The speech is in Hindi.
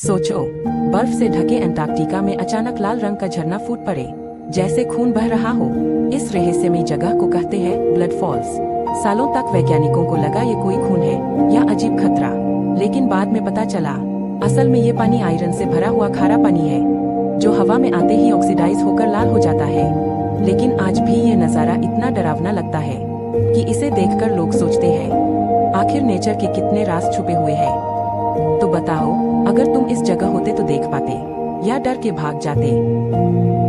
सोचो, बर्फ से ढके अंटार्कटिका में अचानक लाल रंग का झरना फूट पड़े, जैसे खून बह रहा हो। इस रहस्यमयी जगह को कहते हैं ब्लड फॉल्स। सालों तक वैज्ञानिकों को लगा ये कोई खून है या अजीब खतरा, लेकिन बाद में पता चला असल में ये पानी आयरन से भरा हुआ खारा पानी है, जो हवा में आते ही ऑक्सीडाइज होकर लाल हो जाता है। लेकिन आज भी ये नज़ारा इतना डरावना लगता है कि इसे देखकर लोग सोचते हैं, आखिर नेचर के कितने राज छुपे हुए हैं। तो बताओ, अगर तुम इस जगह होते तो देख पाते या डर के भाग जाते?